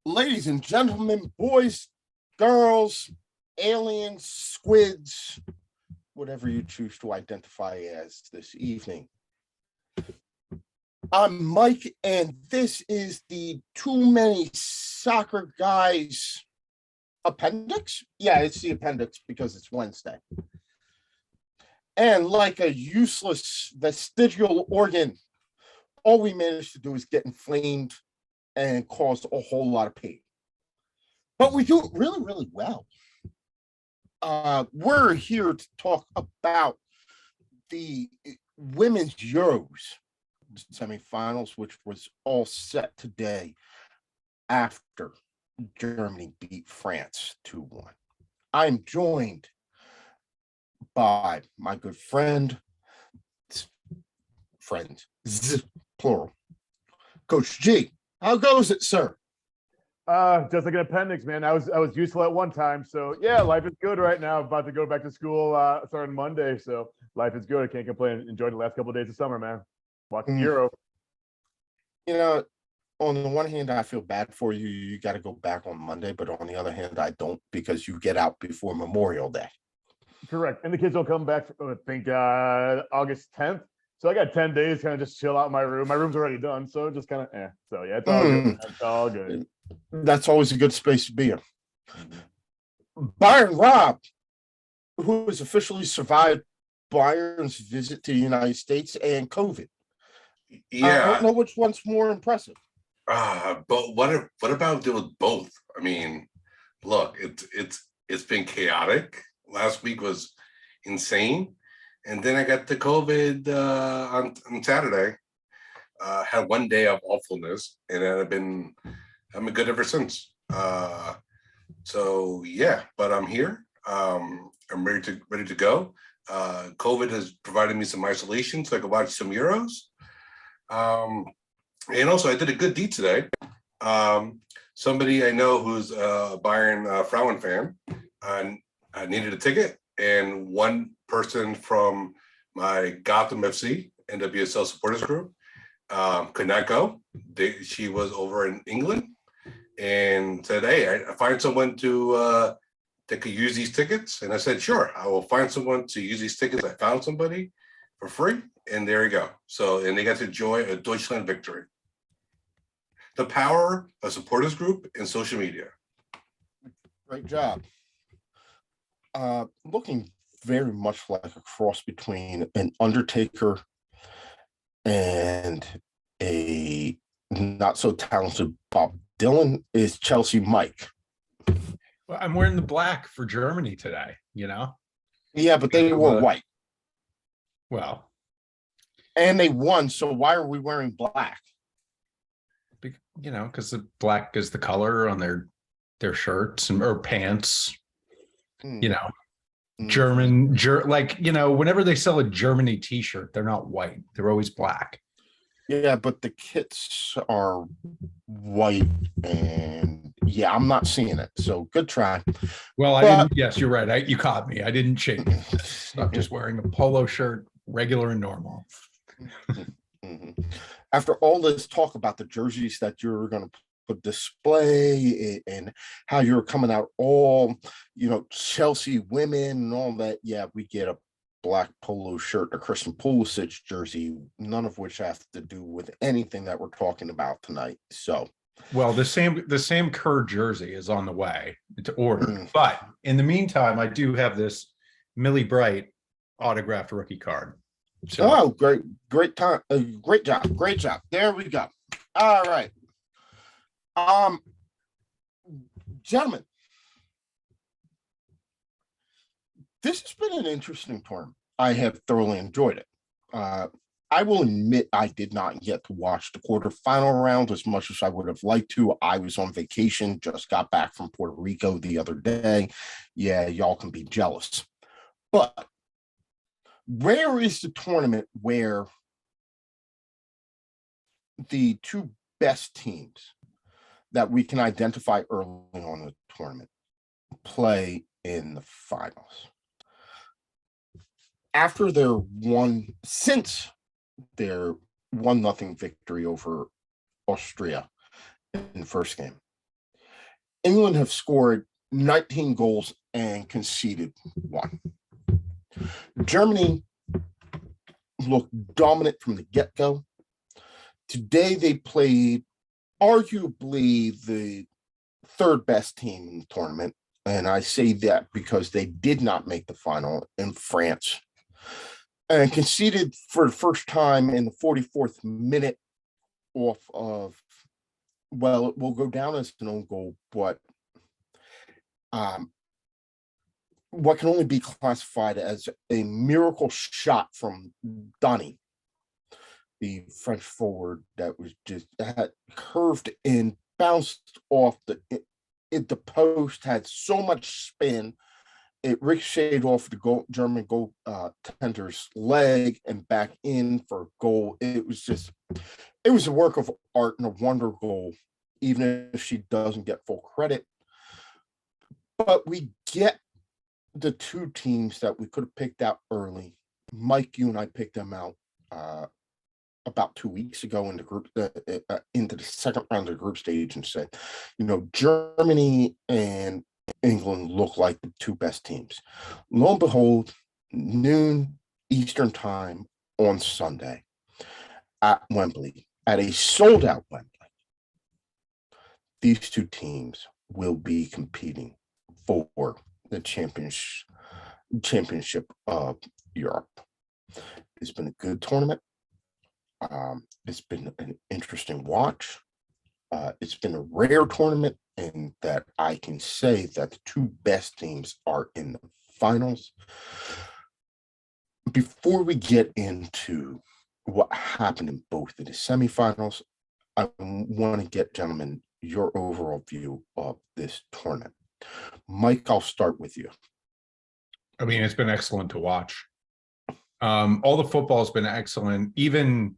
Ladies and gentlemen, boys, girls, aliens, squids, whatever you choose to identify as this evening. I'm Mike, and this is the Too Many Soccer Guys appendix. Yeah, it's the appendix because it's Wednesday. And like a useless vestigial organ, all we managed to do is get inflamed and cause a whole lot of pain. But we do it really, really well. We're here to talk about the women's Euros semifinals, which was all set today after Germany beat France 2-1. I'm joined by my good friends, plural, Coach G. How goes it, sir? Just like an appendix, man. I was useful at one time, so yeah, life is good right now. About to go back to school starting Monday, so life is good. I can't complain. Enjoyed the last couple of days of summer, man. Watching Euro. You know, on the one hand, I feel bad for you. You got to go back on Monday, but on the other hand, I don't, because you get out before Memorial Day. Correct, and the kids will come back. I think August 10th. So I got 10 days, kind of just chill out in my room. My room's already done, so just kind of So yeah, it's all good. It's all good. That's always a good space to be in. Bayern Rob, who has officially survived Bayern's visit to the United States and COVID. Yeah, I don't know which one's more impressive. But what about doing both? I mean, look, it's been chaotic. Last week was insane, and then I got the COVID on Saturday. Had one day of awfulness, and I've been good ever since. So yeah, but I'm here. I'm ready to go. COVID has provided me some isolation so I can watch some Euros. And also I did a good deed today. Somebody I know who's a Bayern Frauen fan, I needed a ticket, and one person from my Gotham FC NWSL supporters group could not go. She was over in England and said, "Hey, I find someone to that could use these tickets." And I said, "Sure, I will find someone to use these tickets." I found somebody for free, and there you go. So, and they got to enjoy a Deutschland victory. The power of supporters group and social media. Great job. Looking very much like a cross between an Undertaker and a not so talented Bob Dylan is Chelsea Mike. Well, I'm wearing the black for Germany today, you know? Yeah, but they were white. Well. And they won, so why are we wearing black? You know, because the black is the color on their shirts or pants. You know, like, you know, whenever they sell a Germany t-shirt, they're not white. They're always black. Yeah, but the kits are white, and yeah, I'm not seeing it. So good try. Well, I didn't. Yes, you're right. You caught me. I didn't change. I'm just wearing a polo shirt, regular and normal. After all this talk about the jerseys that you're going to put display and how you're coming out all, you know, Chelsea women and all that, yeah, we get a black polo shirt, a Christian Pulisic jersey, none of which have to do with anything that we're talking about tonight. So, well, the same Kerr jersey is on the way to order, but in the meantime, I do have this Millie Bright autographed rookie card. So. Oh, great time. Great job. There we go. All right. Gentlemen, this has been an interesting tournament. I have thoroughly enjoyed it. I will admit I did not get to watch the quarterfinal round as much as I would have liked to. I was on vacation, just got back from Puerto Rico the other day. Yeah, y'all can be jealous. But rare is the tournament where the two best teams that we can identify early on in the tournament play in the finals. After since their 1-0 victory over Austria in the first game. England have scored 19 goals and conceded 1. Germany looked dominant from the get-go. Today they played arguably the third best team in the tournament, and I say that because they did not make the final in France and conceded for the first time in the 44th minute off of, well, it will go down as an own goal, but what can only be classified as a miracle shot from Donny, the French forward that was just had curved in, bounced off the post, had so much spin, it ricocheted off the German goal tender's leg and back in for a goal. It was a work of art and a wonder goal, even if she doesn't get full credit. But we get the two teams that we could have picked out early. Mike, you and I picked them out about 2 weeks ago in the group into the second round of the group stage and said, Germany and England look like the two best teams. Lo and behold, noon Eastern time on Sunday at Wembley, at a sold-out Wembley, these two teams will be competing for the championship of Europe. It's been a good tournament. It's been an interesting watch. It's been a rare tournament in that I can say that the two best teams are in the finals. Before we get into what happened in both of the semifinals, I want to get, gentlemen, your overall view of this tournament. Mike, I'll start with you. I mean, it's been excellent to watch. All the football has been excellent. Even,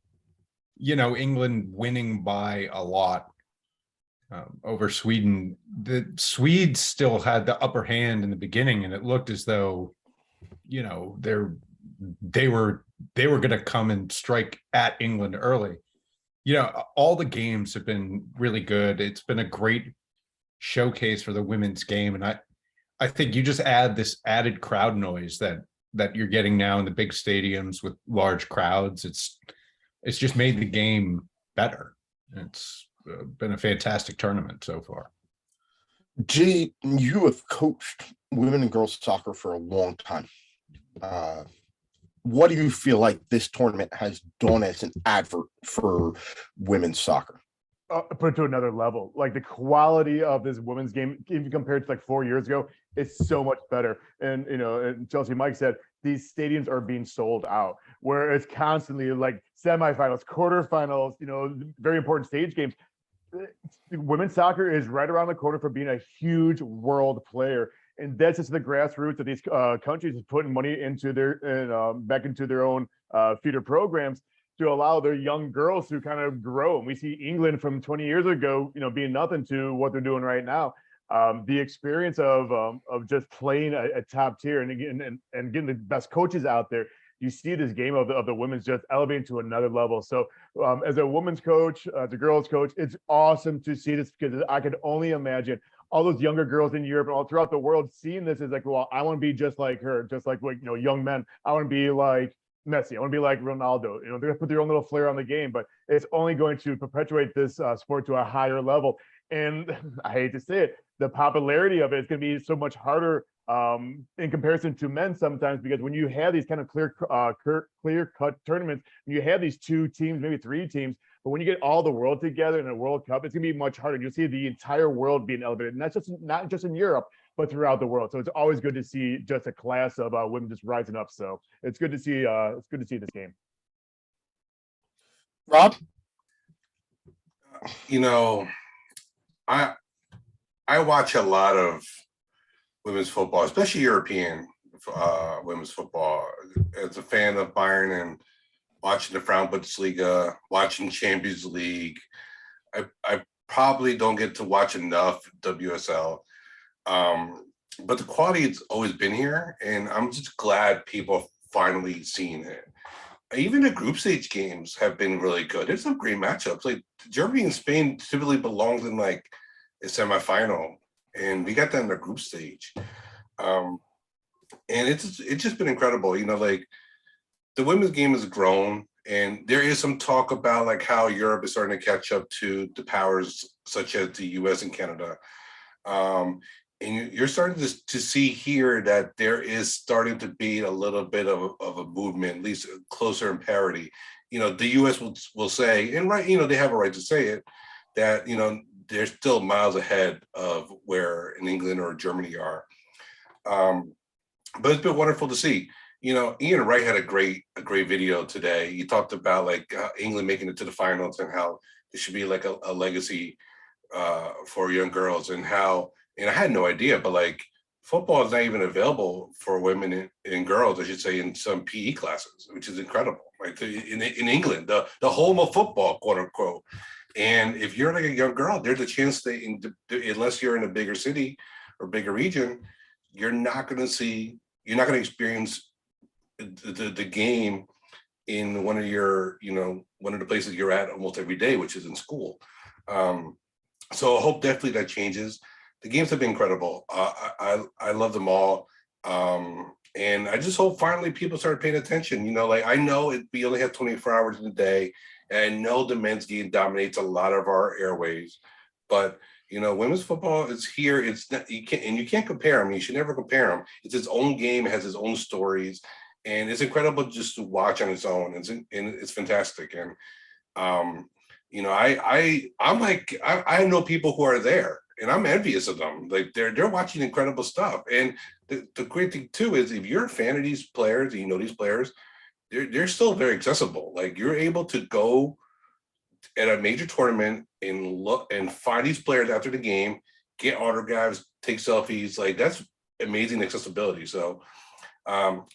England winning by a lot over Sweden. The Swedes still had the upper hand in the beginning, and it looked as though, they were going to come and strike at England early. All the games have been really good. It's been a great showcase for the women's game, and I think you just add this added crowd noise that you're getting now in the big stadiums with large crowds. It's just made the game better. It's been a fantastic tournament so far. G, you have coached women and girls soccer for a long time. What do you feel like this tournament has done as an advert for women's soccer? Put it to another level. Like the quality of this women's game, even compared to like 4 years ago, is so much better. And and Chelsea, Mike said these stadiums are being sold out, where it's constantly like semifinals, quarterfinals, very important stage games. Women's soccer is right around the corner for being a huge world player. And that's just the grassroots of these countries is putting money into back into their own feeder programs to allow their young girls to kind of grow. And we see England from 20 years ago, being nothing to what they're doing right now. The experience of just playing a top tier and getting the best coaches out there. You see this game of the women's just elevating to another level. So as a women's coach, as a girls coach, it's awesome to see this because I could only imagine all those younger girls in Europe and all throughout the world seeing this is like, well, I want to be just like her, just like young men. I want to be like Messi. I want to be like Ronaldo. They're going to put their own little flair on the game, but it's only going to perpetuate this sport to a higher level. And I hate to say it, the popularity of it is going to be so much harder in comparison to men sometimes, because when you have these kind of clear-cut tournaments, you have these two teams, maybe three teams, but when you get all the world together in a World Cup, it's going to be much harder. You'll see the entire world being elevated, and that's not just in Europe, but throughout the world. So it's always good to see just a class of women just rising up. So it's good to see. It's good to see this game. Rob, I watch a lot of women's football, especially European women's football. As a fan of Bayern and watching the Frauen Bundesliga, watching Champions League, I probably don't get to watch enough WSL. But the quality has always been here, and I'm just glad people finally seeing it. even the group stage games have been really good. There's some great matchups. Like Germany and Spain typically belongs in like a semifinal, and we got that in the group stage. And it's just been incredible. Like the women's game has grown, and there is some talk about like how Europe is starting to catch up to the powers such as the US and Canada. And you're starting to see here that there is starting to be a little bit of a movement, at least closer in parity. The US will say, and right, they have a right to say it, that, they're still miles ahead of where in England or Germany are. But it's been wonderful to see. Ian Wright had a great video today. He talked about like England making it to the finals and how it should be like a legacy for young girls, and how, and I had no idea, but like football is not even available for women and girls, I should say, in some PE classes, which is incredible. Right, in England, the home of football, quote unquote. And if you're like a young girl, there's a chance that unless you're in a bigger city or bigger region, you're not going to experience the game in one of the places you're at almost every day, which is in school. So I hope definitely that changes. The games have been incredible. I love them all. And I just hope finally people start paying attention. Like I know we only have 24 hours in a day, and I know the men's game dominates a lot of our airways, but women's football is here. It's not, you can't compare them. You should never compare them. It's its own game. It has its own stories, and it's incredible just to watch on its own. It's fantastic. And I know people who are there, and I'm envious of them. Like they're watching incredible stuff. And the great thing too is if you're a fan of these players, and these players, they're still very accessible. Like you're able to go at a major tournament and look and find these players after the game, get autographs, take selfies. Like that's amazing accessibility. So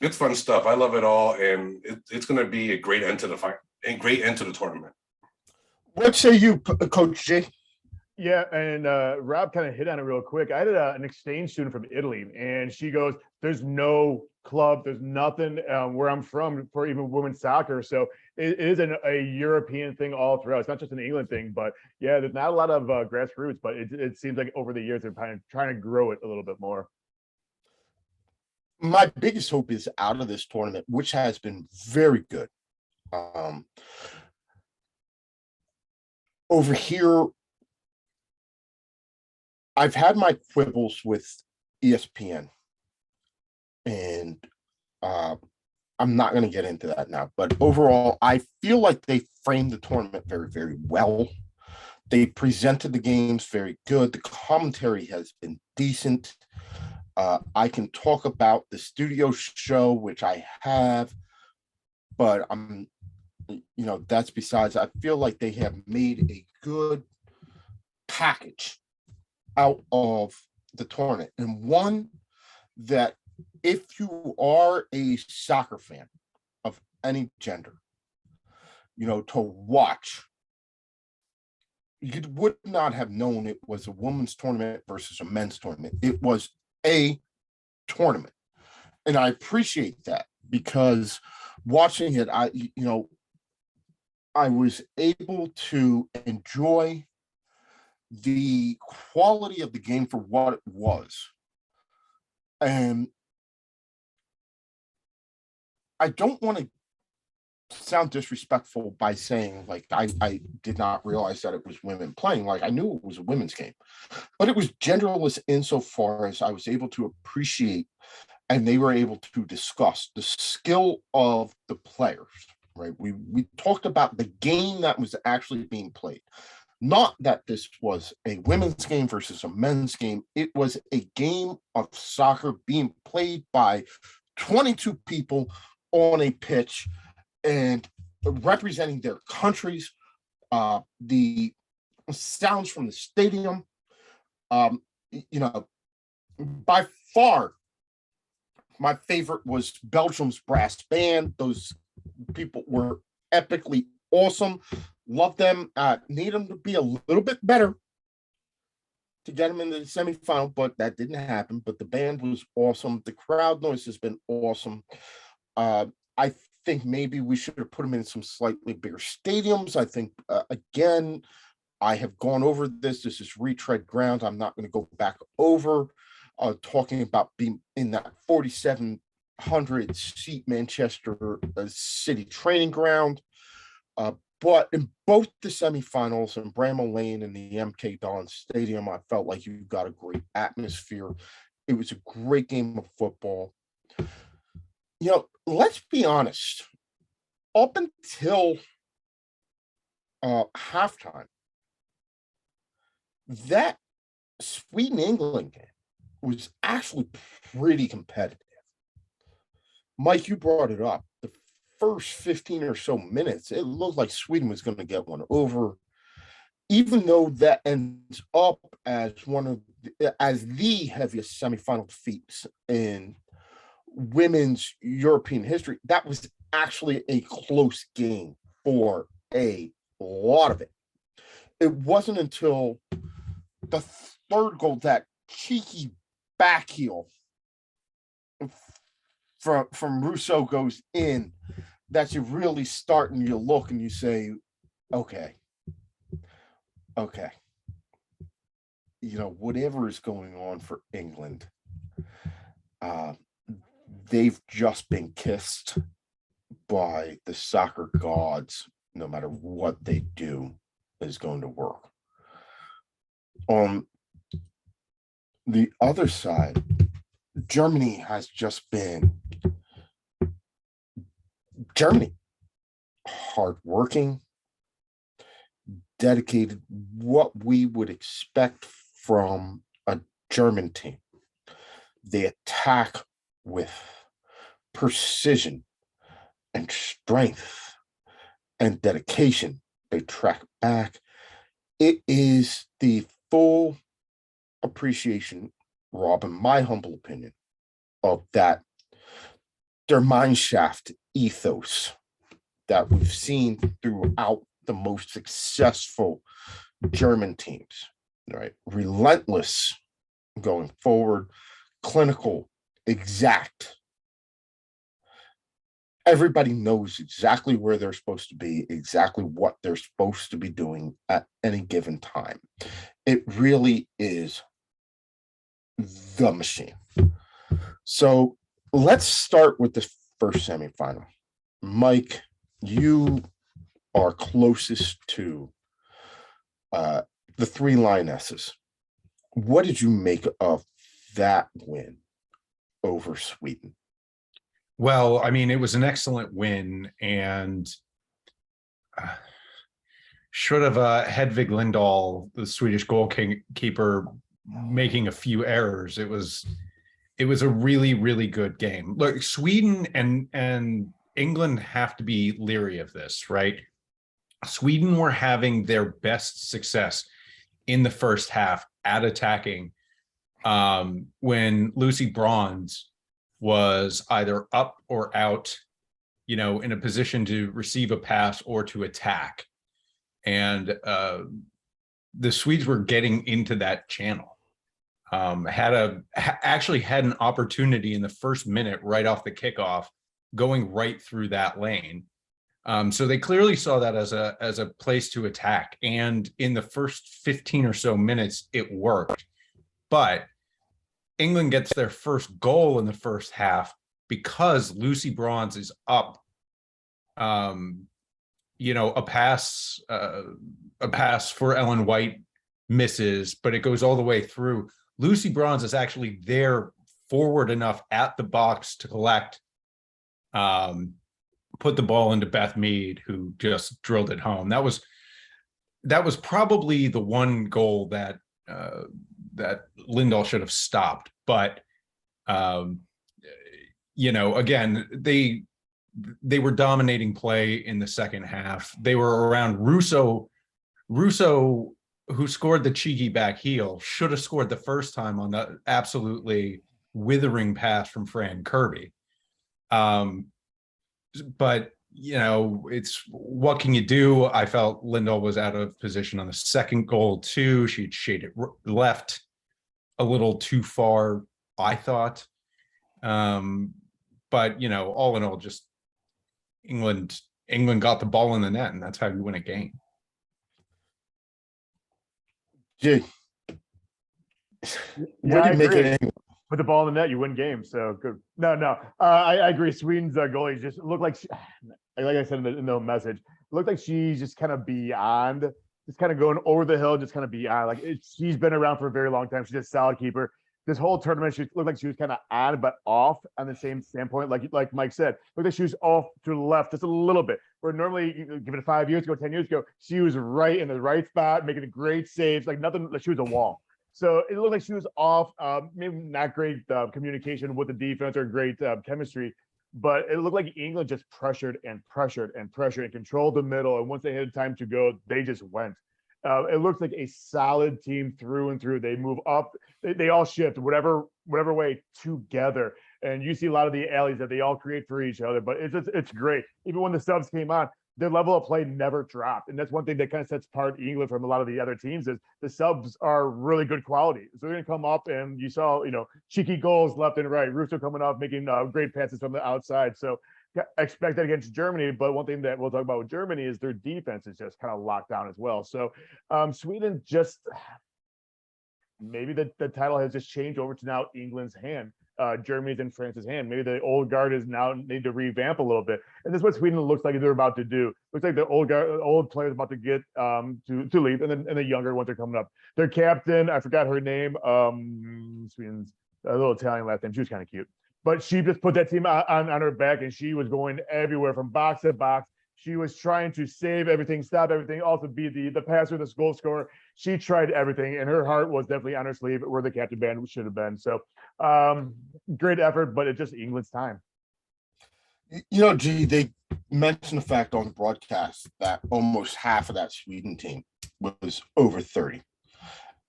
it's fun stuff. I love it all, and it's going to be a great end to the tournament. What say you, Coach J? Yeah, and Rob kind of hit on it real quick. I had an exchange student from Italy, and she goes, "There's no club, there's nothing where I'm from for even women's soccer." So it is a European thing all throughout. It's not just an England thing, but yeah, there's not a lot of grassroots, but it seems like over the years they're kind of trying to grow it a little bit more. My biggest hope is out of this tournament, which has been very good. Over here, I've had my quibbles with ESPN, and I'm not going to get into that now. But overall, I feel like they framed the tournament very, very well. They presented the games very good. The commentary has been decent. I can talk about the studio show, which I have, but that's besides. I feel like they have made a good package out of the tournament, and one that if you are a soccer fan of any gender, to watch, you would not have known it was a women's tournament versus a men's tournament. It was a tournament, and I appreciate that, because watching it, I was able to enjoy the quality of the game for what it was. And I don't want to sound disrespectful by saying like I did not realize that it was women playing. Like I knew it was a women's game, but it was genderless insofar as I was able to appreciate, and they were able to discuss the skill of the players. Right? We talked about the game that was actually being played. Not that this was a women's game versus a men's game. It was a game of soccer being played by 22 people on a pitch and representing their countries. The sounds from the stadium, by far, my favorite was Belgium's brass band. Those people were epically awesome. Love them. Need them to be a little bit better to get them into the semifinal, but that didn't happen. But the band was awesome. The crowd noise has been awesome. I think maybe we should have put them in some slightly bigger stadiums. I think, again, I have gone over this. This is retread ground. I'm not going to go back over talking about being in that 4,700 seat Manchester City training ground. But in both the semifinals in Bramall Lane and the MK Dons Stadium, I felt like you got a great atmosphere. It was a great game of football. Let's be honest. Up until halftime, that Sweden-England game was actually pretty competitive. Mike, you brought it up. The first 15 or so minutes, it looked like Sweden was going to get one over, even though that ends up as as the heaviest semifinal defeats in women's European history. That was actually a close game for a lot of it. It wasn't until the third goal, that cheeky back heel from Russo goes in, that you really start and you look and you say, okay, whatever is going on for England, they've just been kissed by the soccer gods. No matter what they do is going to work. On the other side, Germany has just been Germany. Hardworking, dedicated, what we would expect from a German team. They attack with precision and strength and dedication. They track back. It is the full appreciation, Rob, in my humble opinion, of that their mineshaft ethos that we've seen throughout the most successful German teams, right? Relentless going forward, clinical, exact. Everybody knows exactly where they're supposed to be, exactly what they're supposed to be doing at any given time. It really is the machine. So let's start with the first semifinal. Mike, you are closest to the three Lionesses. What did you make of that win over Sweden? Well, I mean, it was an excellent win, and short of Hedvig Lindahl, the Swedish goalkeeper, making a few errors, it was a really, really good game. Look, Sweden and England have to be leery of this, right? Sweden were having their best success in the first half at attacking when Lucy Bronze was either up or out, in a position to receive a pass or to attack. And the Swedes were getting into that channel. Actually had an opportunity in the first minute right off the kickoff, going right through that lane. So they clearly saw that as a place to attack. And in the first 15 or so minutes, it worked. But England gets their first goal in the first half because Lucy Bronze is up. A pass for Ellen White misses, but it goes all the way through. Lucy Bronze is actually there forward enough at the box to collect, put the ball into Beth Mead, who just drilled it home. That was probably the one goal that Lindahl should have stopped. But again, they were dominating play in the second half. They were around Russo, who scored the cheeky back heel, should have scored the first time on the absolutely withering pass from Fran Kirby. But it's what can you do? I felt Lindahl was out of position on the second goal too. She'd shaded left a little too far, I thought. But all in all, just England got the ball in the net, and that's how you win a game. Yeah. Yeah, What I do you make agree. it? Put the ball in the net, you win games. So good. No. I agree. Sweden's goalie just looked like, like I said in the message, looked like she's just kind of beyond, just kind of going over the hill, just kind of beyond. Like she's been around for a very long time. She's a solid keeper. This whole tournament, she looked like she was kind of on but off on the same standpoint. Like Mike said, looked like she was off to the left just a little bit. Where normally, give it 5 years ago, 10 years ago, she was right in the right spot, making great saves. Like nothing, like she was a wall. So it looked like she was off. Maybe not great communication with the defense or great chemistry, but it looked like England just pressured and controlled the middle. And once they had time to go, they just went. It looks like a solid team through and through. They move up. They all shift whatever way together. And you see a lot of the alleys that they all create for each other. But it's great. Even when the subs came on, their level of play never dropped. And that's one thing that kind of sets apart England from a lot of the other teams is the subs are really good quality. So they're going to come up and you saw, cheeky goals left and right. Russo coming up, making great passes from the outside. So expect that against Germany. But one thing that we'll talk about with Germany is their defense is just kind of locked down as well. So Sweden just, maybe the title has just changed over to now England's hand. Germany's in France's hand. Maybe the old guard is now need to revamp a little bit, and this is what Sweden looks like they're about to do. Looks like the old players about to get to leave, and the younger ones are coming up. Their captain, I forgot her name. Sweden's a little Italian last name. She was kind of cute, but she just put that team on her back, and she was going everywhere from box to box. She was trying to save everything, stop everything, also be the passer, the goal scorer. She tried everything, and her heart was definitely on her sleeve where the captain band should have been. So great effort, but it's just England's time. G, they mentioned the fact on the broadcast that almost half of that Sweden team was over 30.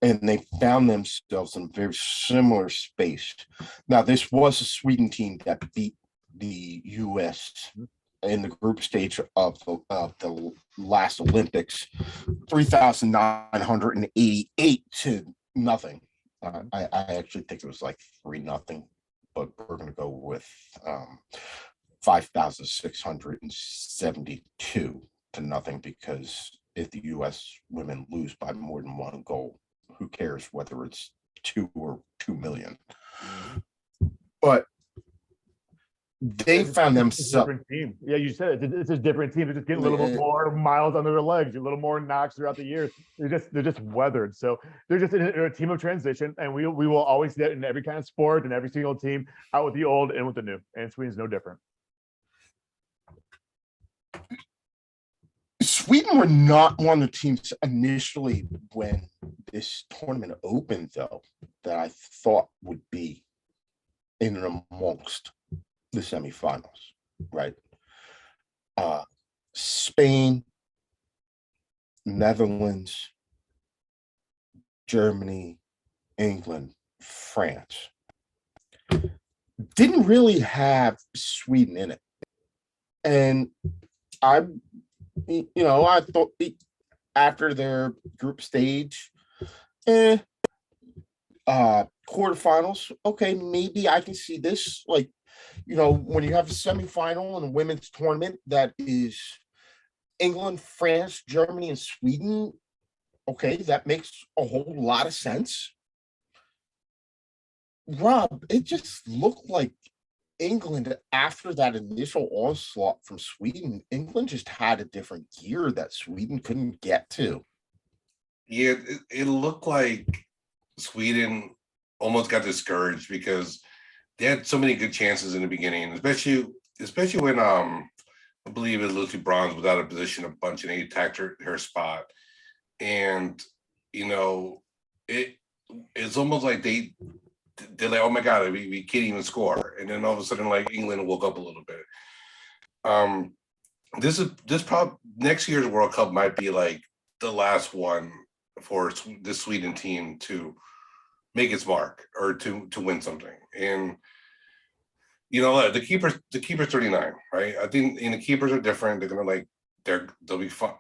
And they found themselves in a very similar space. Now, this was a Sweden team that beat the U.S. in the group stage of the last Olympics, 3,988 to nothing. I actually think it was like 3-0, but we're going to go with 5,672 to nothing, because if the U.S. women lose by more than one goal, who cares whether it's 2 or 2 million? But they found themselves. Different team. Yeah, you said it's a different team. They're just getting a little bit more miles under their legs, a little more knocks throughout the years. They're just weathered. So they're just a team of transition, and we will always see that in every kind of sport and every single team, out with the old and with the new. And Sweden's no different. Sweden were not one of the teams initially when this tournament opened, though, that I thought would be in and amongst the semifinals, right? Spain, Netherlands, Germany, England, France. Didn't really have Sweden in it. And I thought after their group stage, quarterfinals, okay, maybe I can see this. Like, when you have a semifinal in a women's tournament that is England, France, Germany, and Sweden, okay, that makes a whole lot of sense. Rob, it just looked like England, after that initial onslaught from Sweden, England just had a different gear that Sweden couldn't get to. Yeah, it looked like Sweden almost got discouraged because they had so many good chances in the beginning, especially when I believe it was Lucy Bronze was out of position a bunch and they attacked her spot. And it's almost like they're like, oh my God, we can't even score. And then all of a sudden, like, England woke up a little bit. This probably next year's World Cup might be like the last one for the Sweden team to make its mark or to win something. And the keeper's 39, right? I think the keepers are different. They're gonna they'll be fun.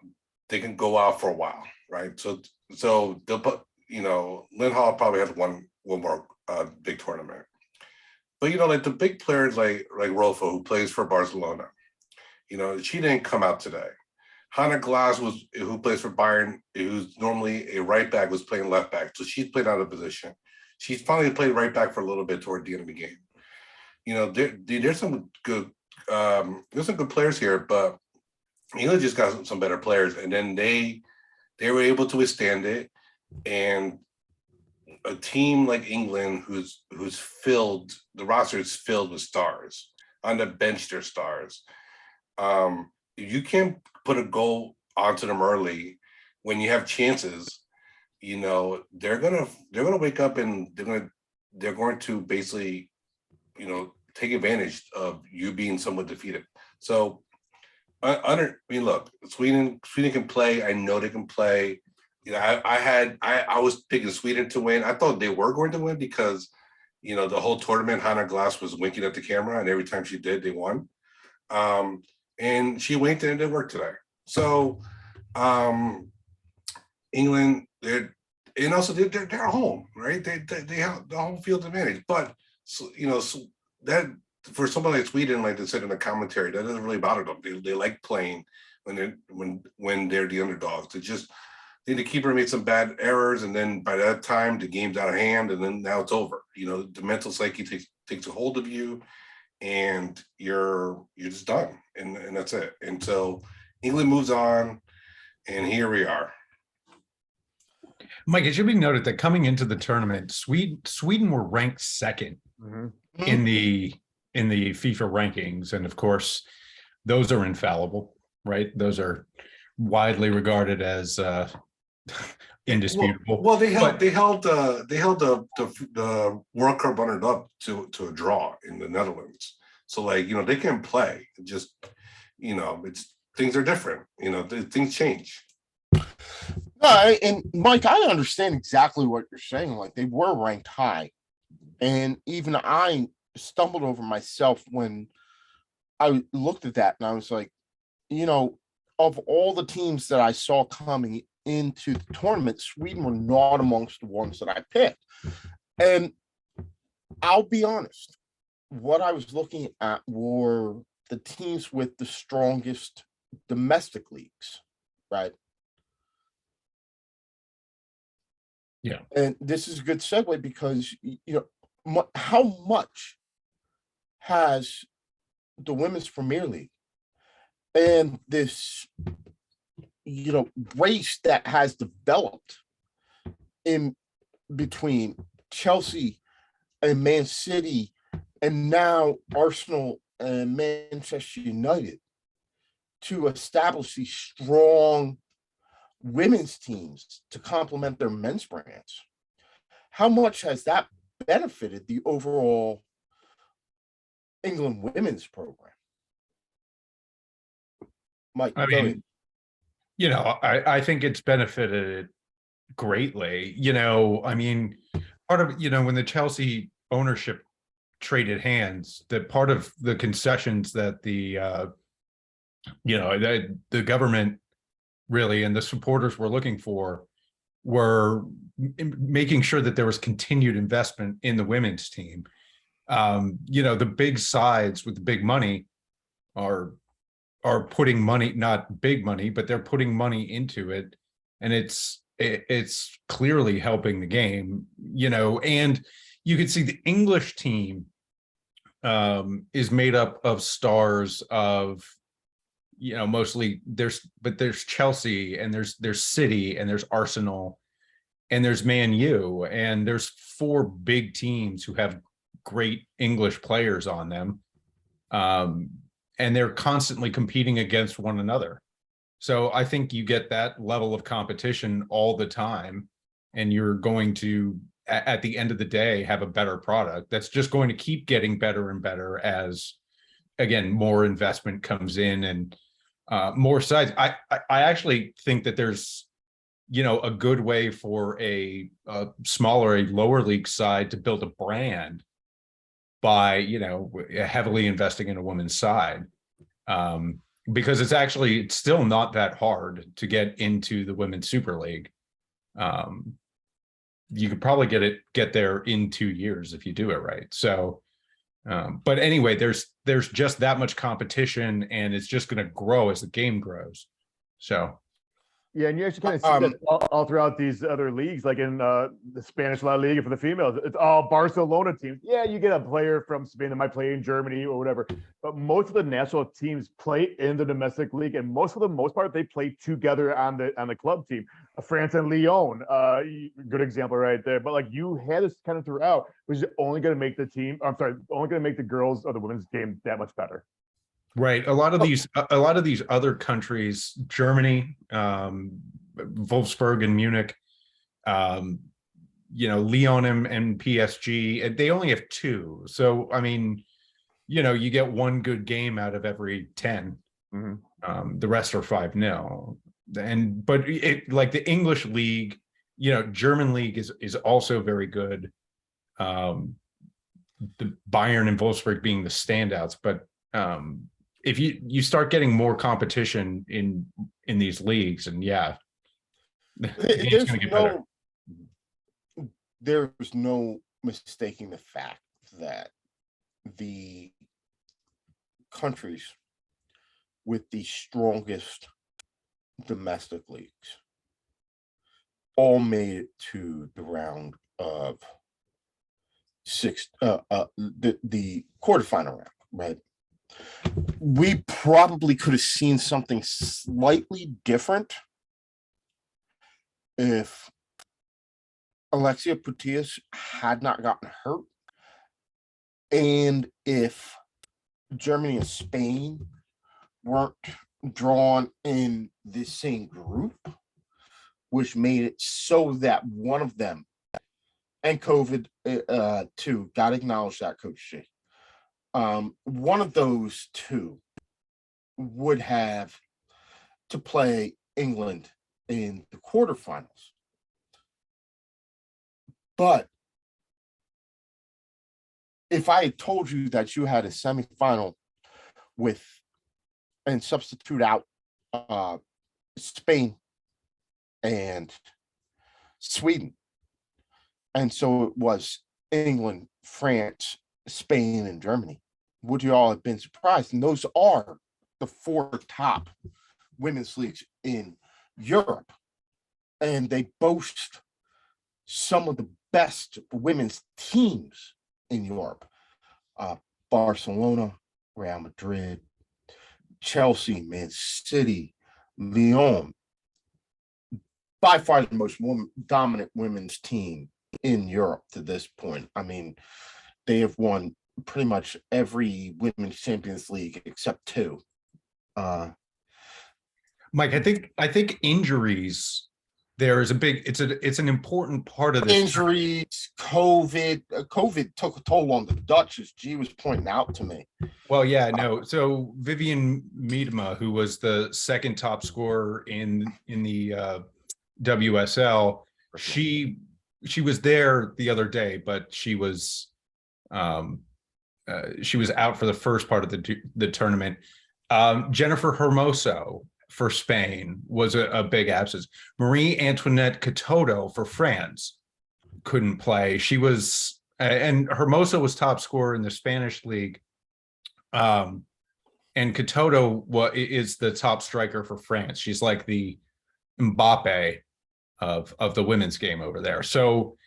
They can go out for a while, right? So they'll put Lynn Hall probably has one more big tournament. But the big players like Rolfo, who plays for Barcelona, She didn't come out today. Hannah Glass who plays for Bayern, who's normally a right back, was playing left back. So she's played out of position. She's finally played right back for a little bit toward the end of the game. There's some good players here, but England just got some better players, and then they were able to withstand it. And a team like England, who's filled, the roster is filled with stars. On the bench, they're stars. You can't put a goal onto them early when you have chances. They're gonna wake up and they're going to basically, take advantage of you being somewhat defeated. So, look, Sweden can play. I know they can play. I was picking Sweden to win. I thought they were going to win because, the whole tournament, Hannah Glass was winking at the camera, and every time she did, they won. And she winked and it didn't work today. So, England, they're at home, right? They have the home field advantage. But so that for someone like Sweden, like they said in the commentary, that doesn't really bother them. They like playing when they're the underdogs. They just the keeper made some bad errors, and then by that time the game's out of hand, and then now it's over. The mental psyche takes a hold of you, and you're just done, and that's it. And so England moves on, and here we are. Mike, it should be noted that coming into the tournament, Sweden were ranked second in the FIFA rankings, and of course, those are infallible, right? Those are widely regarded as indisputable. Well, they held the World Cup runner up to a draw in the Netherlands. So they can play. Just it's things are different. Things change. And Mike, I understand exactly what you're saying. Like, they were ranked high, and even I stumbled over myself when I looked at that, and I was like, of all the teams that I saw coming into the tournament, Sweden were not amongst the ones that I picked. And I'll be honest, what I was looking at were the teams with the strongest domestic leagues, right? Yeah. And this is a good segue because, how much has the Women's Premier League and this, race that has developed in between Chelsea and Man City, and now Arsenal and Manchester United, to establish these strong women's teams to complement their men's brands. How much has that benefited the overall England women's program? Mike, I mean, I think it's benefited greatly. Part of, when the Chelsea ownership traded hands, that part of the concessions that the government really and the supporters were looking for were making sure that there was continued investment in the women's team. The big sides with the big money are putting money, not big money, but they're putting money into it, and it's clearly helping the game. And you can see the English team is made up of stars of, mostly there's Chelsea, and there's City, and there's Arsenal, and there's Man U, and there's four big teams who have great English players on them. And they're constantly competing against one another. So I think you get that level of competition all the time, and you're going to, at the end of the day, have a better product that's just going to keep getting better and better as, again, more investment comes in and more sides. I actually think that there's, a good way for a smaller, a lower league side to build a brand by, heavily investing in a woman's side. Because it's still not that hard to get into the Women's Super League. You could probably get there in 2 years if you do it right. So But anyway, there's just that much competition, and it's just going to grow as the game grows. So Yeah, and you actually kind of see that all throughout these other leagues, like in the Spanish La Liga for the females. It's all Barcelona teams. Yeah, you get a player from Spain that might play in Germany or whatever, but most of the national teams play in the domestic league, and for the most part, they play together on the club team. France and Lyon, good example right there. But like you had this kind of throughout, which is only going to make the team. I'm sorry, only going to make the girls or the women's game that much better. right, a lot of these other countries, Germany, Wolfsburg and Munich, Lyon and PSG, they only have two. So I mean, you get one good game out of every 10. The rest are 5-0. But like the English league, German league is also very good. The Bayern and Wolfsburg being the standouts, but if you start getting more competition in these leagues, and the game's going to get better. There's no mistaking the fact that the countries with the strongest domestic leagues all made it to the round of the quarterfinal round, right? We probably could have seen something slightly different if Alexia Putellas had not gotten hurt, and if Germany and Spain weren't drawn in the same group, which made it so that one of them, and COVID too, got to acknowledge that, Coach G. One of those two would have to play England in the quarterfinals. But if I had told you that you had a semifinal and substitute out Spain and Sweden, and so it was England, France, Spain, and Germany, would you all have been surprised? And those are the four top women's leagues in Europe, and they boast some of the best women's teams in Europe. Barcelona, Real Madrid, Chelsea, Man City, Lyon, by far the most dominant women's team in Europe to this point. I mean, they have won pretty much every women's Champions League except two. Mike, I think injuries there is it's an important part of this. Injuries, COVID took a toll on the Dutch, as G was pointing out to me. Well, yeah, no. So Vivian Miedema, who was the second top scorer in the WSL, she was there the other day, but she was out for the first part of the tournament. Jennifer Hermoso for Spain was a big absence. Marie Antoinette Catoto for France couldn't play. She was, and Hermoso was top scorer in the Spanish league. And Catoto is the top striker for France. She's like the Mbappe of the women's game over there. So,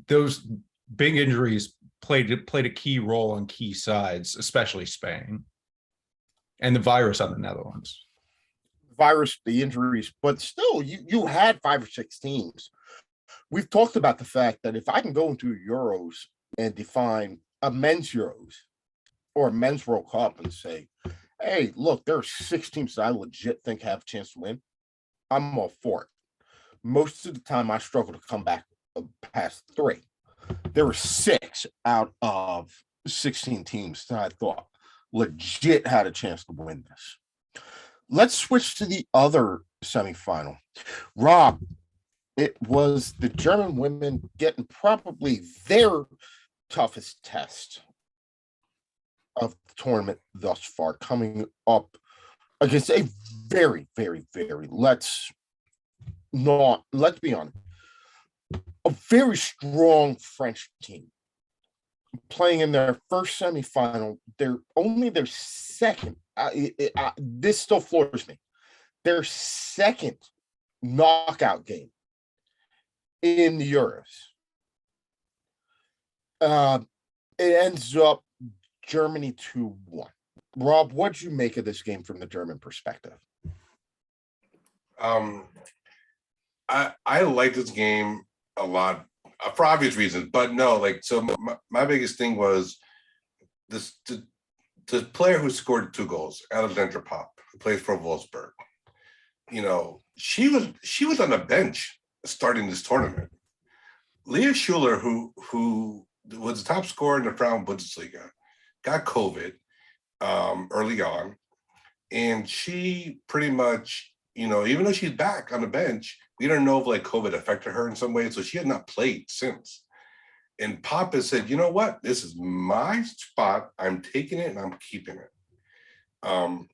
those big injuries played a key role on key sides, especially Spain, and the virus on the Netherlands. The injuries, but still, you had 5 or 6 teams. We've talked about the fact that if I can go into Euros and define a men's Euros or a men's World Cup and say, hey, look, there are 6 teams that I legit think have a chance to win, I'm all for it. Most of the time, I struggle to come back past 3. There were 6 out of 16 teams that I thought legit had a chance to win this. Let's switch to the other semifinal. Rob, it was the German women getting probably their toughest test of the tournament thus far, coming up against a very, very, very, let's be honest, a very strong French team. playing in their first semifinal. They're only their second. This still floors me. Their second knockout game in the Euros. It ends up Germany 2-1. Rob, what'd you make of this game from the German perspective? I like this game a lot for obvious reasons, but no, like, so my biggest thing was this the player who scored 2 goals, Alexandra Pop, who plays for Wolfsburg. You know, she was on the bench starting this tournament. Leah Schuler, who was the top scorer in the Frauen Bundesliga, got COVID early on, and she pretty much, you know, even though she's back on the bench, we don't know if like COVID affected her in some way, so she had not played since. And Papa said, you know what, this is my spot. I'm taking it and I'm keeping it. I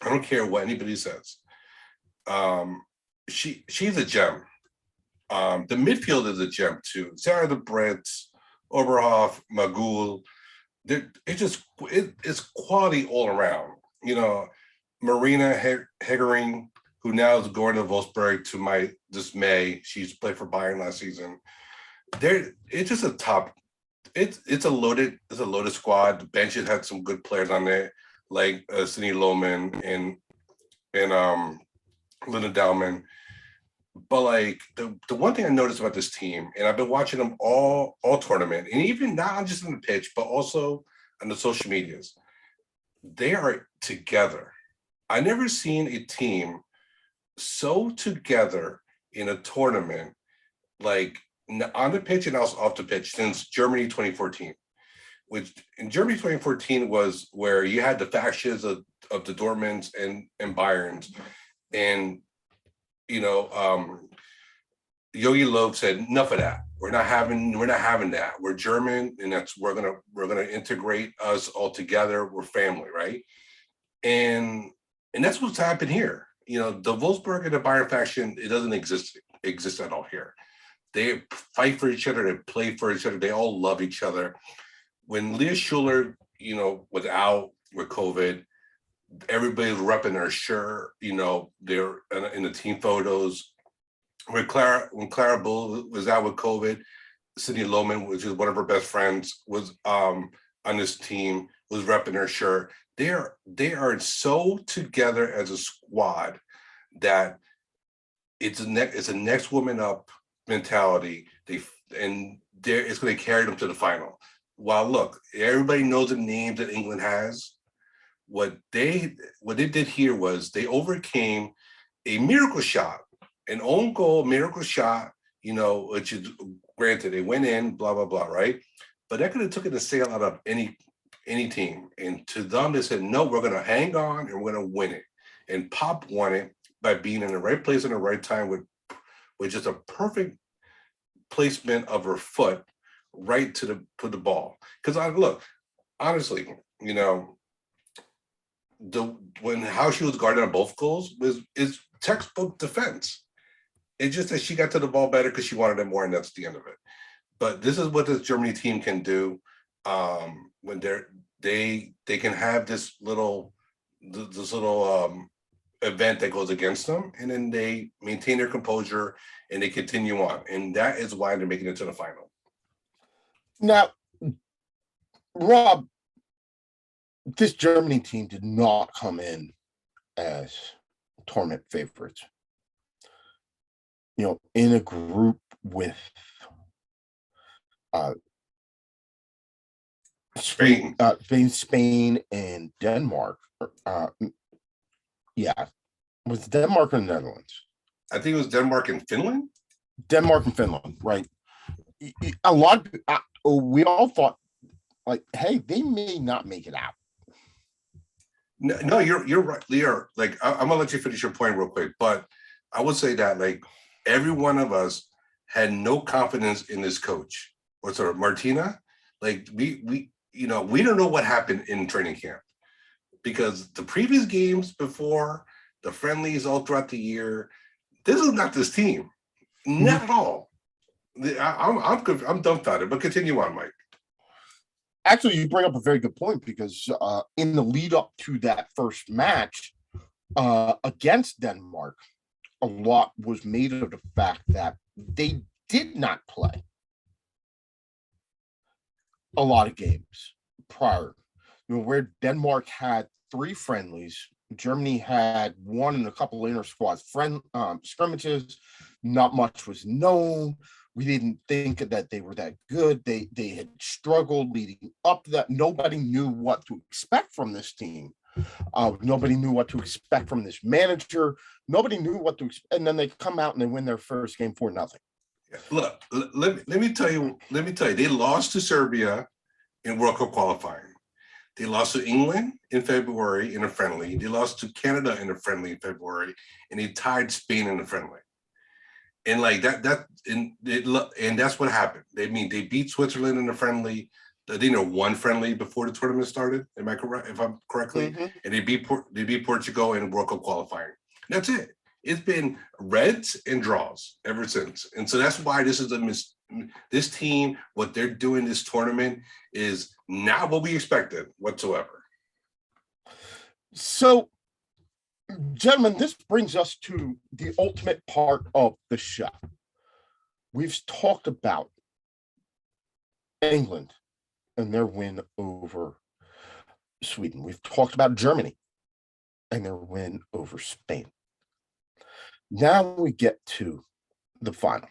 don't care what anybody says. She's a gem. The midfield is a gem too. Sarah the Brits, Oberhoff, Magul. It's quality all around. You know, Marina Hegering, who now is going to Wolfsburg to my dismay. She's played for Bayern last season. It's just a top. It's a loaded squad. The bench has had some good players on there, like Cindy Lohman and Linda Dowman. But like the one thing I noticed about this team, and I've been watching them all tournament, and even not just on the pitch, but also on the social medias, they are together. I never seen a team so together in a tournament, like on the pitch and also off the pitch, since Germany 2014. Which in Germany 2014 was where you had the factions of the Dortmunds and Bayerns, and you know, Yogi Löw said, enough of that. We're not having that. We're German, and we're gonna integrate us all together. We're family, right? And that's what's happened here. You know, the Wolfsburg and the Bayern faction, it doesn't exist at all here. They fight for each other. They play for each other. They all love each other. When Leah Schuler, you know, was out with COVID, everybody's repping her shirt. You know, they're in the team photos. When Clara Bull was out with COVID, Cindy Lohman, which is one of her best friends, was on this team, was repping her shirt. They are so together as a squad that it's a next woman up mentality. It's going to carry them to the final. While look, everybody knows the names that England has. What they did here was they overcame a miracle shot, an own goal miracle shot, you know, which is granted they went in, blah blah blah, right? But that could have taken the sail out of any team. And to them, they said, no, we're going to hang on and we're going to win it. And Pop won it by being in the right place in the right time with just a perfect placement of her foot right to the ball. Because look, honestly, you know, how she was guarded on both goals is textbook defense. It's just that she got to the ball better because she wanted it more, and that's the end of it. But this is what this Germany team can do when they can have this little event that goes against them, and then they maintain their composure and they continue on, and that is why they're making it to the final. Now, Rob, this Germany team did not come in as tournament favorites. You know, in a group with Spain, and Denmark. Was Denmark or the Netherlands? I think it was Denmark and Finland. Denmark and Finland, right? We all thought, like, hey, they may not make it out. No, you're right, Leo. Like, I'm gonna let you finish your point real quick, but I would say that like every one of us had no confidence in this coach. What's her, Martina? Like we don't know what happened in training camp, because the previous games before, the friendlies all throughout the year, this is not this team, not at all. I'm dumbfounded. But continue on, Mike. Actually, you bring up a very good point because in the lead up to that first match against Denmark, a lot was made of the fact that they did not play a lot of games prior. Where Denmark had 3 friendlies, Germany had 1 and a couple of inter squad scrimmages. Not much was known. We didn't think that they were that good. They had struggled leading up to that. Nobody knew what to expect from this team. Nobody knew what to expect from this manager. Nobody knew what to expect. And then they come out and they win their first game 4-0. Look, let me tell you, they lost to Serbia in World Cup qualifying. They lost to England in February in a friendly. They lost to Canada in a friendly in February, and they tied Spain in a friendly. And like and that's what happened. They beat Switzerland in a friendly. They didn't one friendly before the tournament started. Am I correct? If I'm correctly, and they beat Portugal in World Cup qualifying. That's it. It's been reds and draws ever since, and so that's why this is this team. What they're doing this tournament is not what we expected whatsoever. So, gentlemen, this brings us to the ultimate part of the show. We've talked about England and their win over Sweden. We've talked about Germany and their win over Spain. Now we get to the final.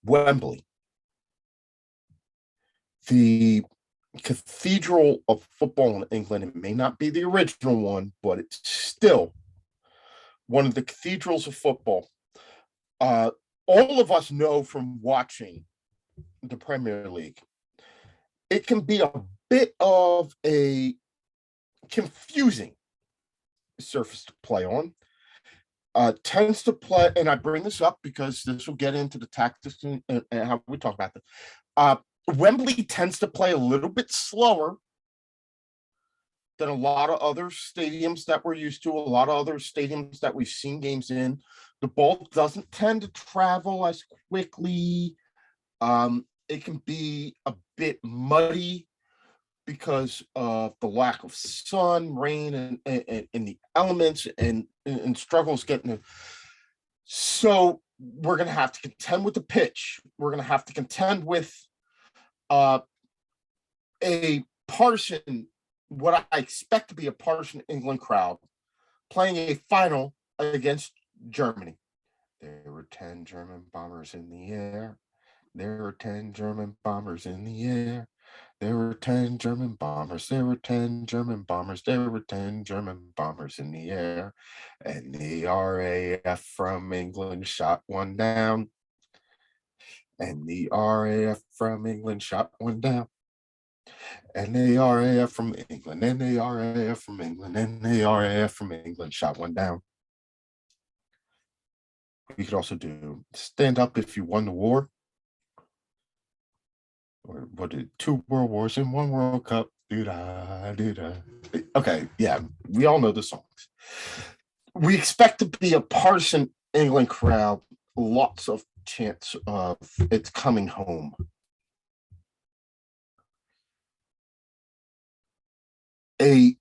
Wembley, the cathedral of football in England. It may not be the original one, but it's still one of the cathedrals of football. All of us know from watching the Premier League, it can be a bit of a confusing surface to play on. Tends to play, and I bring this up because this will get into the tactics and how we talk about this. Wembley tends to play a little bit slower than a lot of other stadiums that we're used to, a lot of other stadiums that we've seen games in. The ball doesn't tend to travel as quickly. It can be a bit muddy because of the lack of sun, rain, and the elements and struggles getting it. So we're going to have to contend with the pitch. We're going to have to contend with a partisan, what I expect to be a partisan England crowd, playing a final against Germany. There were 10 German bombers in the air. There were 10 German bombers in the air. There were 10 German bombers. There were 10 German bombers. There were 10 German bombers in the air. And the RAF from England shot one down. And the RAF from England shot one down. And the RAF from England. And the RAF from England. And the RAF from England shot one down. You could also do stand up if you won the war. Or what did 2 world wars and 1 World Cup? Do-da, do-da. Okay, yeah, we all know the songs. We expect to be a partisan England crowd, lots of chance of it's coming home. A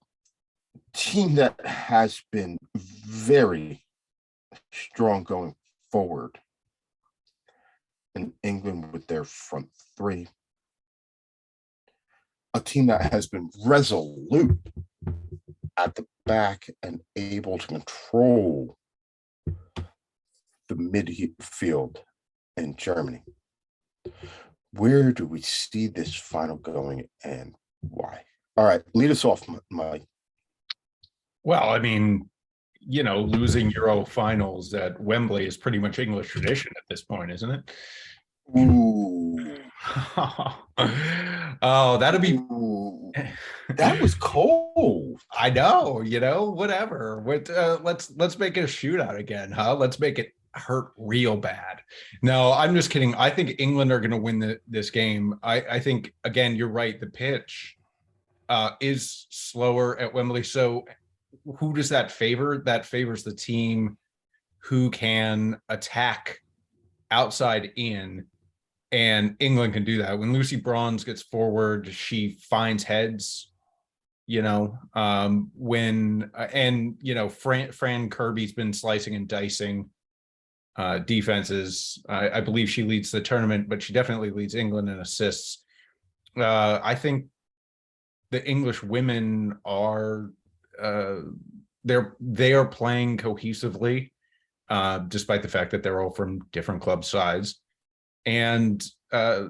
team that has been very strong going forward in England with their front 3. A team that has been resolute at the back and able to control the midfield in Germany. Where do we see this final going and why? All right, lead us off, Mike. Well, I mean, losing Euro finals at Wembley is pretty much English tradition at this point, isn't it? Ooh. Oh, that'd be. Ooh. That was cold. I know, whatever. Let's make it a shootout again, huh? Let's make it hurt real bad. No, I'm just kidding. I think England are going to win this game. I think, again, you're right. The pitch is slower at Wembley. So who does that favor? That favors the team who can attack outside in And England can do that. When Lucy Bronze gets forward, she finds heads, Fran Kirby's been slicing and dicing defenses. I believe she leads the tournament, but she definitely leads England in assists. I think the English women are they are playing cohesively, despite the fact that they're all from different club sides, and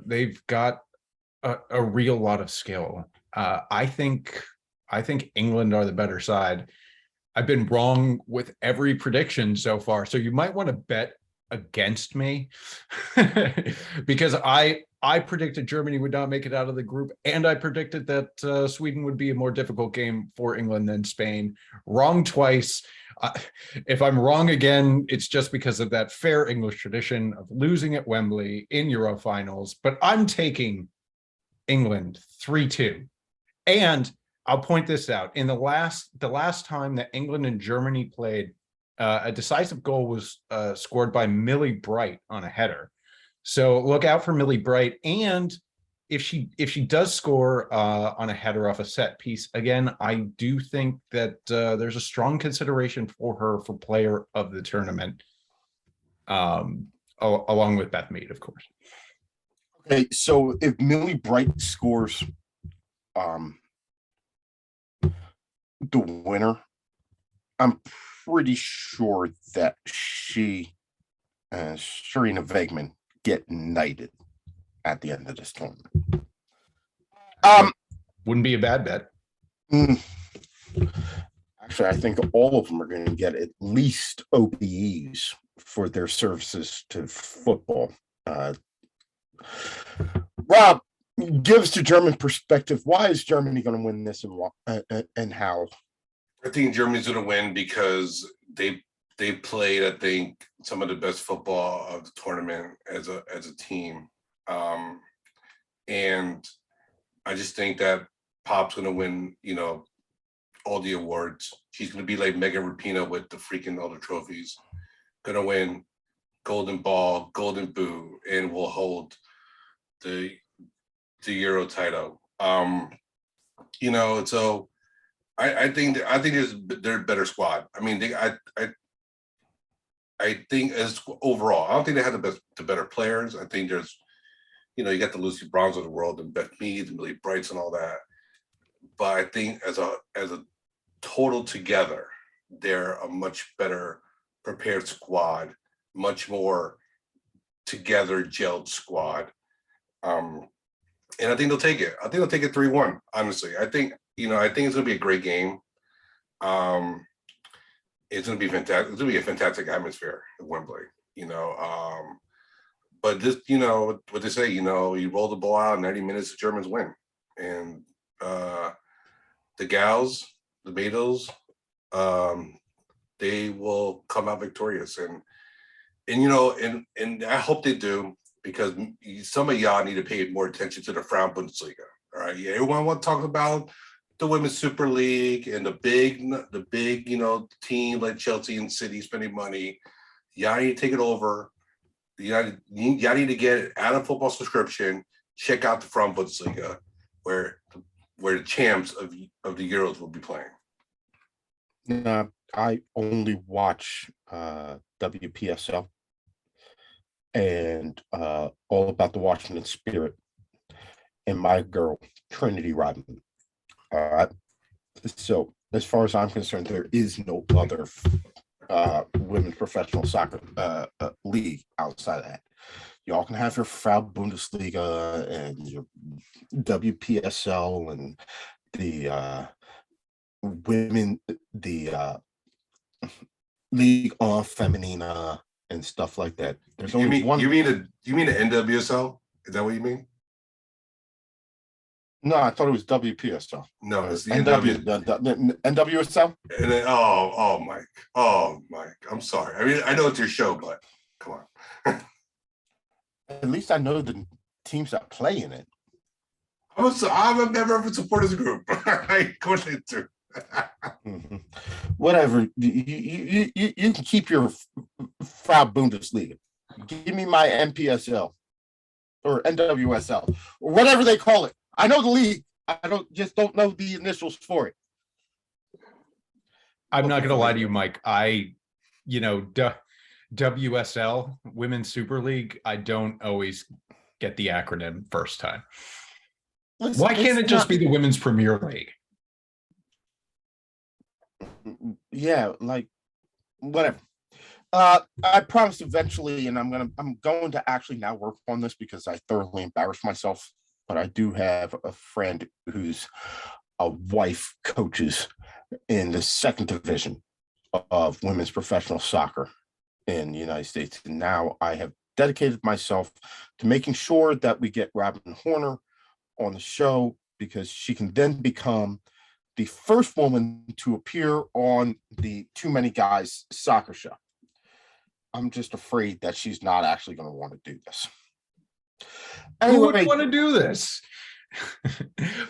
they've got a real lot of skill. I think England are the better side. I've been wrong with every prediction so far, so you might want to bet against me because I predicted Germany would not make it out of the group, and I predicted that Sweden would be a more difficult game for England than Spain. Wrong twice. If I'm wrong again, it's just because of that fair English tradition of losing at Wembley in Euro finals. But I'm taking England 3-2. And I'll point this out. In the last time that England and Germany played, a decisive goal was scored by Millie Bright on a header. So look out for Millie Bright. And if she does score on a header off a set piece, again, I do think that there's a strong consideration for her for player of the tournament, along with Beth Mead, of course. Okay, so if Millie Bright scores the winner, I'm pretty sure that she and Serena Wegman get knighted at the end of this tournament. Wouldn't be a bad bet. Actually, I think all of them are going to get at least OBEs for their services to football. Rob, gives to German perspective. Why is Germany going to win this, and how? I think Germany's going to win because they played, I think, some of the best football of the tournament as a team, and I just think that Pop's going to win, all the awards. She's going to be like Megan Rapinoe with the freaking all the trophies. Going to win Golden Ball, Golden Boot, and will hold the Euro title. So I think they're a better squad. I mean, I think as overall, I don't think they have the better players. I think there's, you got the Lucy Bronze of the world and Beth Mead and Millie Brights and all that. But I think as a total together, they're a much better prepared squad, much more together gelled squad. And I think they'll take it. I think they'll take it 3-1, honestly. I think it's gonna be a great game. It's gonna be fantastic. It's gonna be a fantastic atmosphere at Wembley, but this, what they say, you roll the ball out in 90 minutes, the Germans win. And the gals, the Beatles, they will come out victorious. And I hope they do, because some of y'all need to pay more attention to the Frauen Bundesliga. All right. Yeah, everyone want to talk about the Women's Super League and the big, team like Chelsea and City spending money. Y'all need to take it over. Y'all need to get out of football subscription. Check out the Frauen Bundesliga, where the champs of the Euros will be playing. I only watch WPSL and all about the Washington Spirit and my girl Trinity Rodman. All right. So as far as I'm concerned, there is no other women's professional soccer league outside of that. Y'all can have your Frau Bundesliga and your WPSL and the women, the League en Feminina and stuff like that. There's only one. You mean the NWSL? Is that what you mean? No, I thought it was WPSL. No, it's the NWSL. And then, Mike, I'm sorry. I mean, I know it's your show, but come on. At least I know the teams that play in it. I'm a member of a supporters group. I course I do. Whatever. You can keep your Frau Bundesliga. Give me my NPSL. or NWSL or whatever they call it. I know the league. I don't know the initials for it. I'm not going to lie to you, Mike. WSL, Women's Super League, I don't always get the acronym first time. Why can't it just be the Women's Premier League? Yeah, like whatever. I promised eventually, and I'm going to actually now work on this because I thoroughly embarrassed myself. But I do have a friend whose wife coaches in the second division of women's professional soccer in the United States. And now I have dedicated myself to making sure that we get Robin Horner on the show because she can then become the first woman to appear on the Too Many Guys soccer show. I'm just afraid that she's not actually going to want to do this. Anyway, who wouldn't want to do this?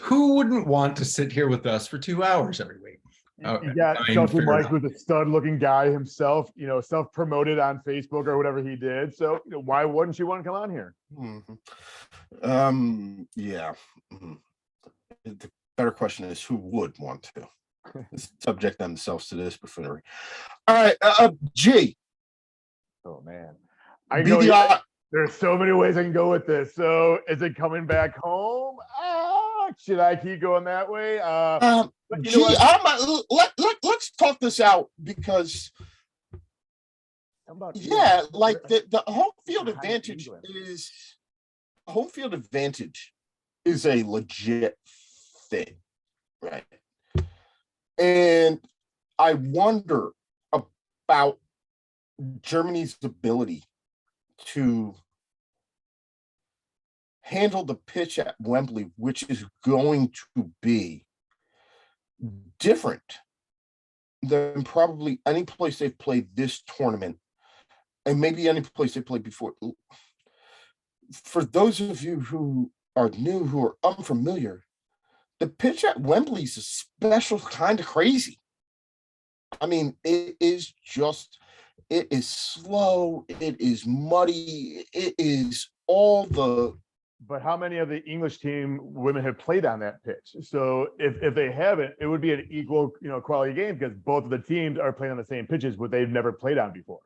Who wouldn't want to sit here with us for 2 hours every week? You got Chelsea Mike, who's a stud-looking guy himself, self-promoted on Facebook or whatever he did. So, why wouldn't you want to come on here? Yeah. The better question is who would want to subject themselves to this buffoonery. All right, G. Oh man, I know there's so many ways I can go with this. So, is it coming back home? Should I keep going that way? Let's talk this out because the home field advantage is a legit thing, right? And I wonder about Germany's ability to handle the pitch at Wembley, which is going to be different than probably any place they've played this tournament, and maybe any place they played before. For those of you who are new, who are unfamiliar, the pitch at Wembley is a special kind of crazy. I mean, it is slow, it is muddy, it is all the. But how many of the English team women have played on that pitch? So if they haven't, it would be an equal, quality game because both of the teams are playing on the same pitches, but they've never played on before.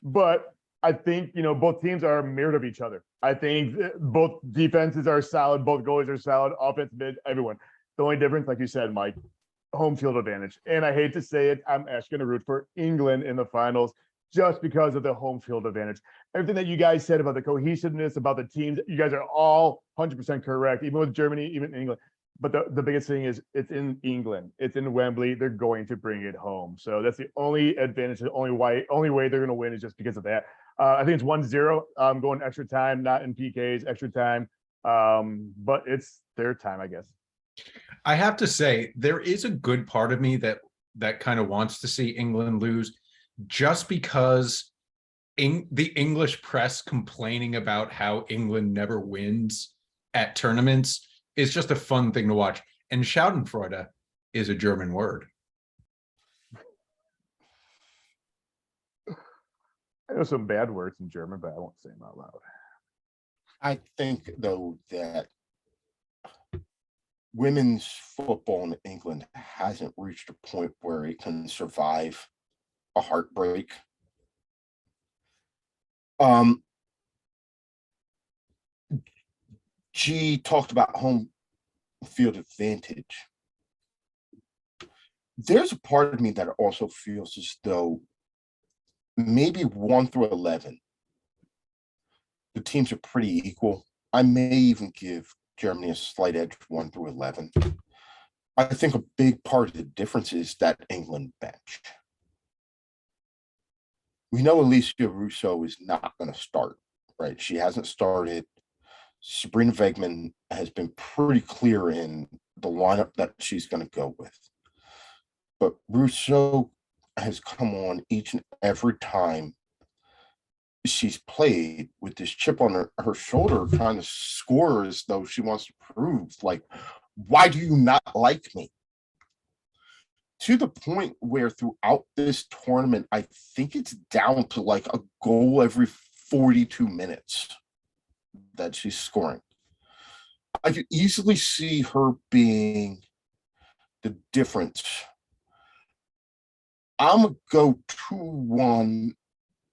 But I think, both teams are a mirror of each other. I think both defenses are solid, both goalies are solid, offense, mid, everyone. The only difference, like you said, Mike, home field advantage. And I hate to say it, I'm actually going to root for England in the finals just because of the home field advantage. Everything that you guys said about the cohesiveness, about the teams, you guys are all 100% correct, even with Germany, even England. But the biggest thing is it's in England. It's in Wembley. They're going to bring it home. So that's the only advantage. The only way they're going to win is just because of that. I think it's 1-0. Going extra time, not in PKs, extra time. But it's their time, I guess. I have to say, there is a good part of me that kind of wants to see England lose just because the English press complaining about how England never wins at tournaments is just a fun thing to watch. And Schadenfreude is a German word. I know some bad words in German, but I won't say them out loud. I think, though, that women's football in England hasn't reached a point where it can survive a heartbreak. G talked about home field advantage. There's a part of me that also feels as though maybe 1 through 11, the teams are pretty equal. I may even give Germany a slight edge 1 through 11. I think a big part of the difference is that England bench. We know Alicia Russo is not going to start, right? She hasn't started. Sabrina Wegman has been pretty clear in the lineup that she's going to go with. But Russo has come on each and every time she's played with this chip on her shoulder, trying to score as though she wants to prove, like, why do you not like me? To the point where throughout this tournament, I think it's down to like a goal every 42 minutes. that she's scoring. I could easily see her being the difference. I'm going to go 2-1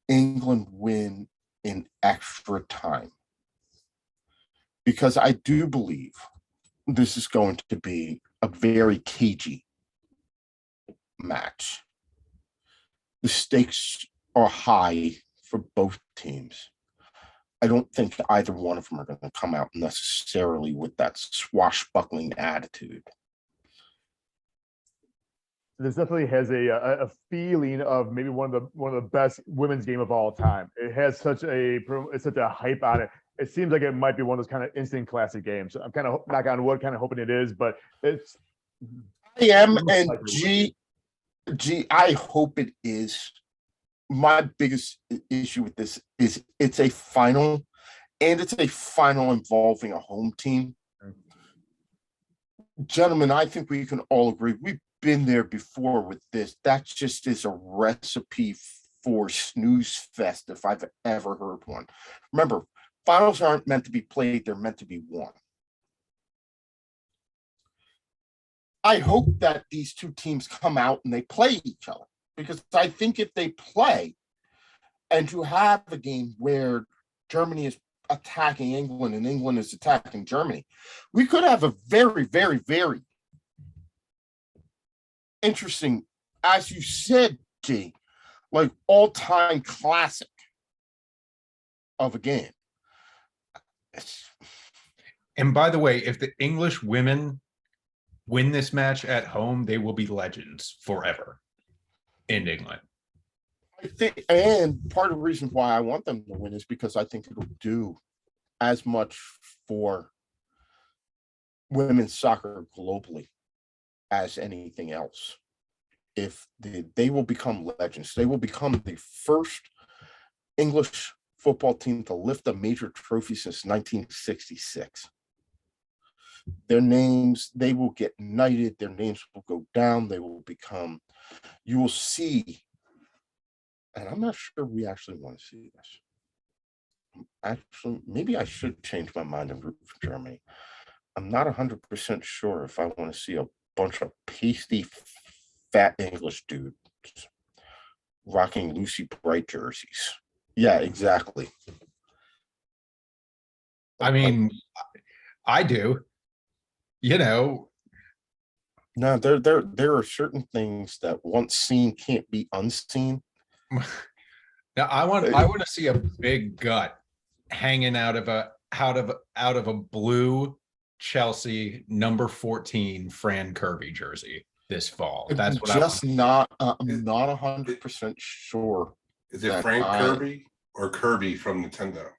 England win in extra time. Because I do believe this is going to be a very cagey match. The stakes are high for both teams. I don't think either one of them are going to come out necessarily with that swashbuckling attitude. This definitely has a feeling of maybe one of the best women's game of all time. It has such a hype on it. It seems like it might be one of those kind of instant classic games. I'm kind of knock on wood, kind of hoping it is, but it's. I am, and I hope it is. My biggest issue with this is it's a final, and it's a final involving a home team. Gentlemen, I think we can all agree we've been there before with this. That just is a recipe for snooze fest if I've ever heard one. Remember, finals aren't meant to be played, they're meant to be won. I hope that these two teams come out and they play each other, because I think if they play and you have a game where Germany is attacking England and England is attacking Germany, we could have a very, very, very interesting, as you said, G, like all-time classic of a game. And by the way, if the English women win this match at home, they will be legends forever in England. I think, and part of the reason why I want them to win is because I think it'll do as much for women's soccer globally as anything else. If they will become legends, they will become the first English football team to lift a major trophy since 1966. Their names, they will get knighted, their names will go down, they will become, you will see, and I'm not sure we actually want to see this. Actually, maybe I should change my mind and root for Germany. I'm not 100% sure if I want to see a bunch of pasty, fat English dudes rocking Lucy Bright jerseys. Yeah, exactly. I mean, I do. You know, no, there are certain things that once seen can't be unseen. now I want to see a big gut hanging out of a blue Chelsea number 14 Fran Kirby jersey this fall. That's what I'm not 100% sure. Is it Frank Kirby or Kirby from Nintendo?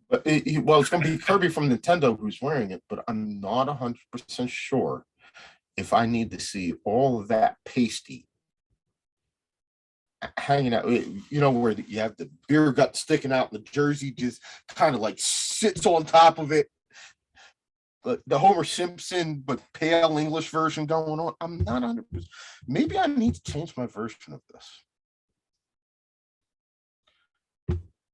But it's going to be Kirby from Nintendo who's wearing it, but I'm not 100% sure if I need to see all of that pasty hanging out, where you have the beer gut sticking out and the jersey just kind of like sits on top of it. But the Homer Simpson, but pale English version going on. I'm not 100%. Maybe I need to change my version of this.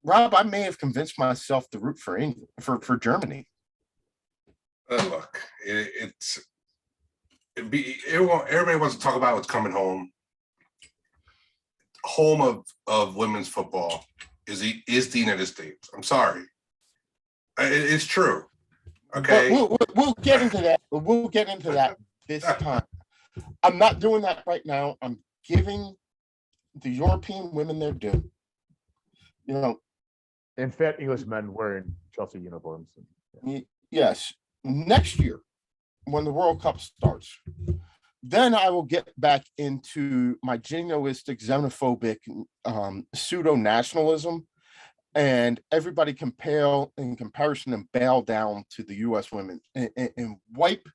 Rob, I may have convinced myself to root for England, for Germany. Look, everybody wants to talk about what's coming home. Home of women's football is the United States. I'm sorry, it's true. Okay, we'll get into that. We'll get into that this time. I'm not doing that right now. I'm giving the European women their due. And fat English men wearing Chelsea uniforms. Yeah. Yes. Next year, when the World Cup starts, then I will get back into my jingoistic, xenophobic, pseudo-nationalism, and everybody can pale in comparison and bow down to the U.S. women and wipe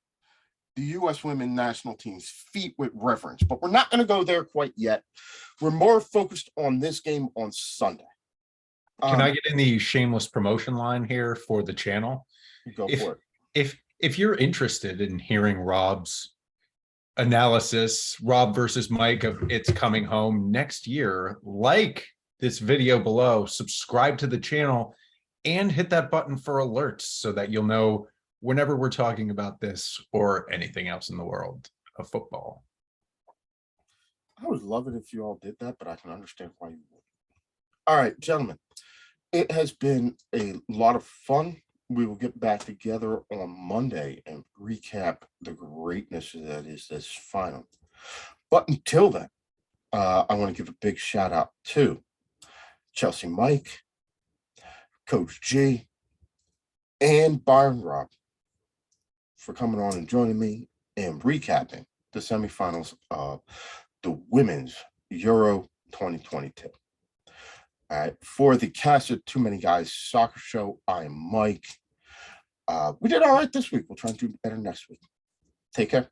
the U.S. women national team's feet with reverence. But we're not going to go there quite yet. We're more focused on this game on Sunday. Can I get in the shameless promotion line here for the channel? Go for it. If you're interested in hearing Rob's analysis, Rob versus Mike of It's Coming Home next year, like this video below, subscribe to the channel, and hit that button for alerts so that you'll know whenever we're talking about this or anything else in the world of football. I would love it if you all did that, but I can understand why you would. All right, gentlemen, it has been a lot of fun. We will get back together on Monday and recap the greatness that is this final. But until then, I want to give a big shout out to Chelsea Mike, Coach G, and Byron Rob for coming on and joining me and recapping the semifinals of the Women's Euro 2022. All right, for the cast of Too Many Guys Soccer Show, I am Mike. We did all right this week. We'll try and do better next week. Take care.